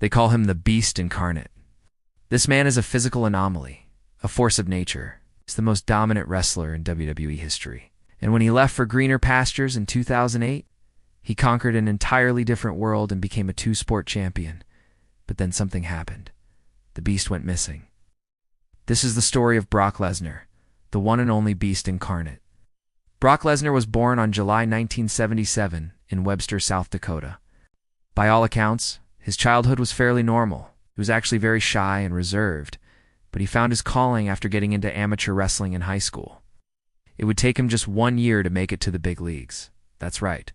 They call him the Beast Incarnate. This man is a physical anomaly, a force of nature. He's the most dominant wrestler in WWE history. And when he left for greener pastures in 2008, he conquered an entirely different world and became a two-sport champion. But then something happened. The Beast went missing. This is the story of Brock Lesnar, the one and only Beast Incarnate. Brock Lesnar was born on July 1977 in Webster, South Dakota. By all accounts, his childhood was fairly normal. He was actually very shy and reserved, but he found his calling after getting into amateur wrestling in high school. It would take him just 1 year to make it to the big leagues. That's right.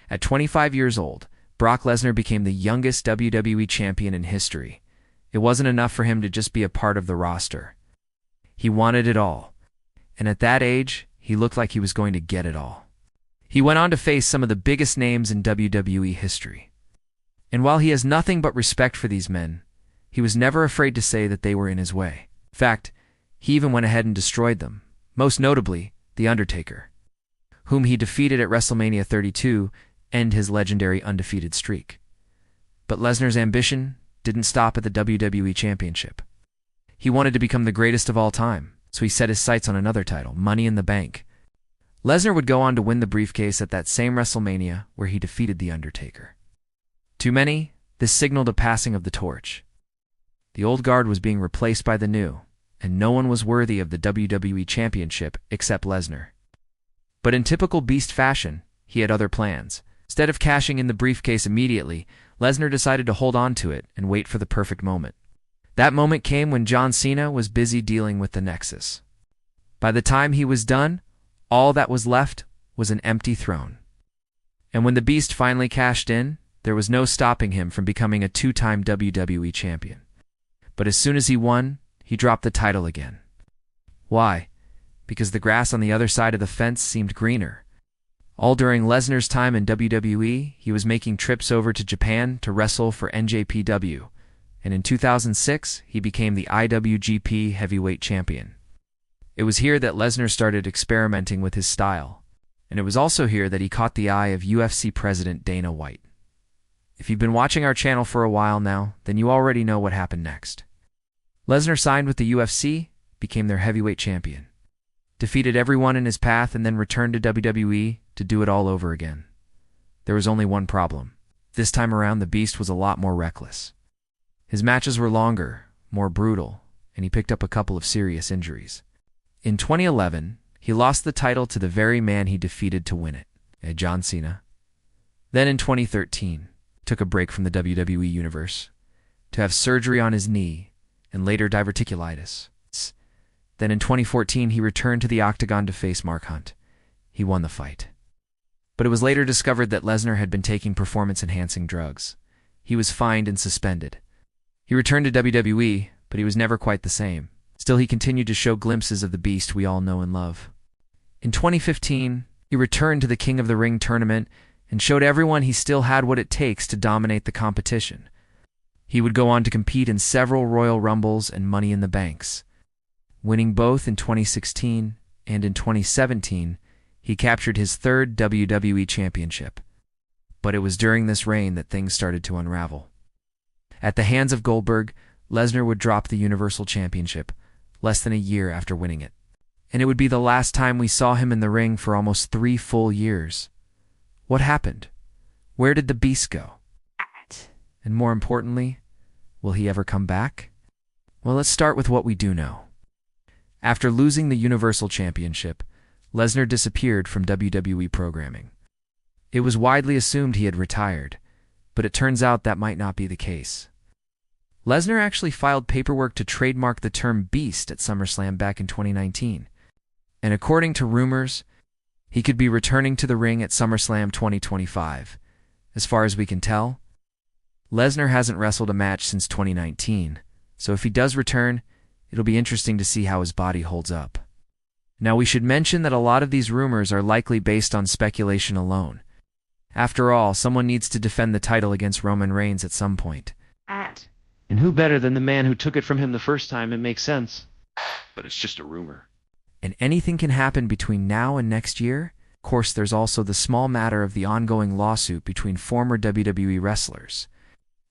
At 25 years old, Brock Lesnar became the youngest WWE champion in history. It wasn't enough for him to just be a part of the roster. He wanted it all. And at that age, he looked like he was going to get it all. He went on to face some of the biggest names in WWE history. And while he has nothing but respect for these men, he was never afraid to say that they were in his way. In fact, he even went ahead and destroyed them, most notably The Undertaker, whom he defeated at WrestleMania 32 to end his legendary undefeated streak. But Lesnar's ambition didn't stop at the WWE Championship. He wanted to become the greatest of all time, so he set his sights on another title, Money in the Bank. Lesnar would go on to win the briefcase at that same WrestleMania where he defeated The Undertaker. To many, this signaled a passing of the torch. The old guard was being replaced by the new, and no one was worthy of the WWE Championship except Lesnar. But in typical Beast fashion, he had other plans. Instead of cashing in the briefcase immediately, Lesnar decided to hold on to it and wait for the perfect moment. That moment came when John Cena was busy dealing with the Nexus. By the time he was done, all that was left was an empty throne. And when the Beast finally cashed in, there was no stopping him from becoming a two-time WWE champion. But as soon as he won, he dropped the title again. Why? Because the grass on the other side of the fence seemed greener. All during Lesnar's time in WWE, he was making trips over to Japan to wrestle for NJPW, and in 2006, he became the IWGP Heavyweight Champion. It was here that Lesnar started experimenting with his style, and it was also here that he caught the eye of UFC President Dana White. If you've been watching our channel for a while now, then you already know what happened next. Lesnar signed with the UFC, became their heavyweight champion, defeated everyone in his path, and then returned to WWE to do it all over again. There was only one problem. This time around, the Beast was a lot more reckless. His matches were longer, more brutal, and he picked up a couple of serious injuries. In 2011, he lost the title to the very man he defeated to win it, John Cena. Then in 2013, took a break from the WWE Universe to have surgery on his knee and later diverticulitis. Then in 2014, he returned to the Octagon to face Mark Hunt. He won the fight. But it was later discovered that Lesnar had been taking performance-enhancing drugs. He was fined and suspended. He returned to WWE, but he was never quite the same. Still, he continued to show glimpses of the Beast we all know and love. In 2015, he returned to the King of the Ring tournament and showed everyone he still had what it takes to dominate the competition. He would go on to compete in several Royal Rumbles and Money in the Banks. Winning both in 2016 and in 2017, he captured his third WWE Championship. But it was during this reign that things started to unravel. At the hands of Goldberg, Lesnar would drop the Universal Championship less than a year after winning it. And it would be the last time we saw him in the ring for almost 3 full years. What happened? Where did the Beast go? And more importantly, will he ever come back? Well, let's start with what we do know. After losing the Universal Championship, Lesnar disappeared from WWE programming. It was widely assumed he had retired, but it turns out that might not be the case. Lesnar actually filed paperwork to trademark the term Beast at SummerSlam back in 2019. And according to rumors, he could be returning to the ring at SummerSlam 2025. As far as we can tell, Lesnar hasn't wrestled a match since 2019, so if he does return, it'll be interesting to see how his body holds up. Now, we should mention that a lot of these rumors are likely based on speculation alone. After all, someone needs to defend the title against Roman Reigns at some point. And who better than the man who took it from him the first time? It makes sense. But it's just a rumor. And anything can happen between now and next year. Of course, there's also the small matter of the ongoing lawsuit between former WWE wrestlers.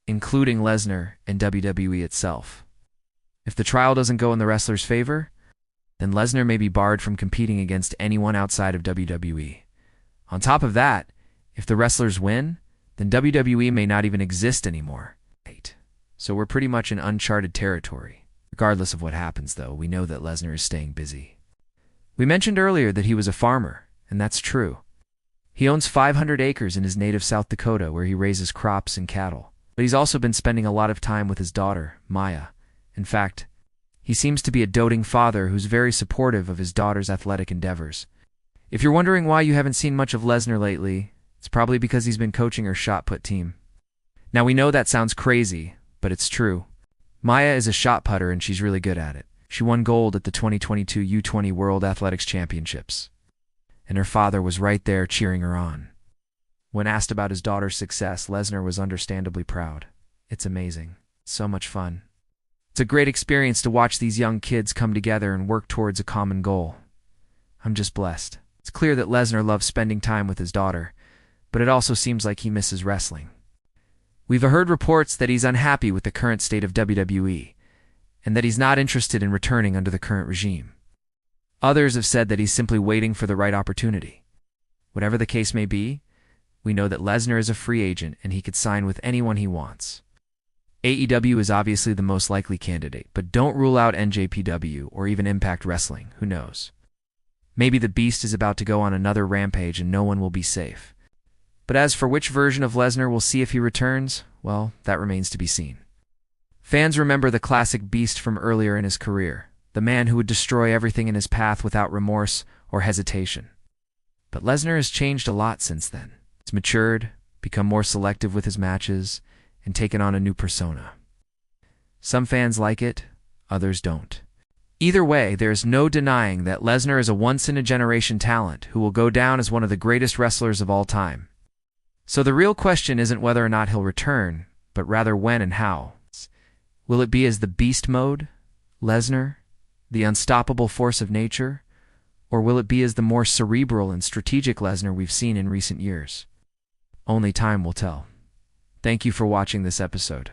including Lesnar and WWE itself. If the trial doesn't go in the wrestler's favor, then Lesnar may be barred from competing against anyone outside of WWE. On top of that, if the wrestlers win, then WWE may not even exist anymore. So we're pretty much in uncharted territory. Regardless of what happens, though, we know that Lesnar is staying busy. We mentioned earlier that he was a farmer, and that's true. He owns 500 acres in his native South Dakota where he raises crops and cattle. But he's also been spending a lot of time with his daughter, Maya. In fact, he seems to be a doting father who's very supportive of his daughter's athletic endeavors. If you're wondering why you haven't seen much of Lesnar lately, it's probably because he's been coaching her shot put team. Now we know that sounds crazy, but it's true. Maya is a shot putter and she's really good at it. She won gold at the 2022 U20 World Athletics Championships. And her father was right there cheering her on. When asked about his daughter's success, Lesnar was understandably proud. It's amazing. So much fun. It's a great experience to watch these young kids come together and work towards a common goal. I'm just blessed. It's clear that Lesnar loves spending time with his daughter, but it also seems like he misses wrestling. We've heard reports that he's unhappy with the current state of WWE, and that he's not interested in returning under the current regime. Others have said that he's simply waiting for the right opportunity. Whatever the case may be, we know that Lesnar is a free agent and he could sign with anyone he wants. AEW is obviously the most likely candidate, but don't rule out NJPW or even Impact Wrestling, who knows. Maybe the Beast is about to go on another rampage and no one will be safe. But as for which version of Lesnar we'll see if he returns, well, that remains to be seen. Fans remember the classic Beast from earlier in his career, the man who would destroy everything in his path without remorse or hesitation. But Lesnar has changed a lot since then. He's matured, become more selective with his matches, and taken on a new persona. Some fans like it, others don't. Either way, there is no denying that Lesnar is a once-in-a-generation talent who will go down as one of the greatest wrestlers of all time. So the real question isn't whether or not he'll return, but rather when and how. Will it be as the Beast Mode, Lesnar, the unstoppable force of nature, or will it be as the more cerebral and strategic Lesnar we've seen in recent years? Only time will tell. Thank you for watching this episode.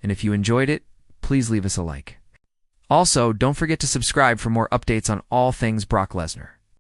And if you enjoyed it, please leave us a like. Also, don't forget to subscribe for more updates on all things Brock Lesnar.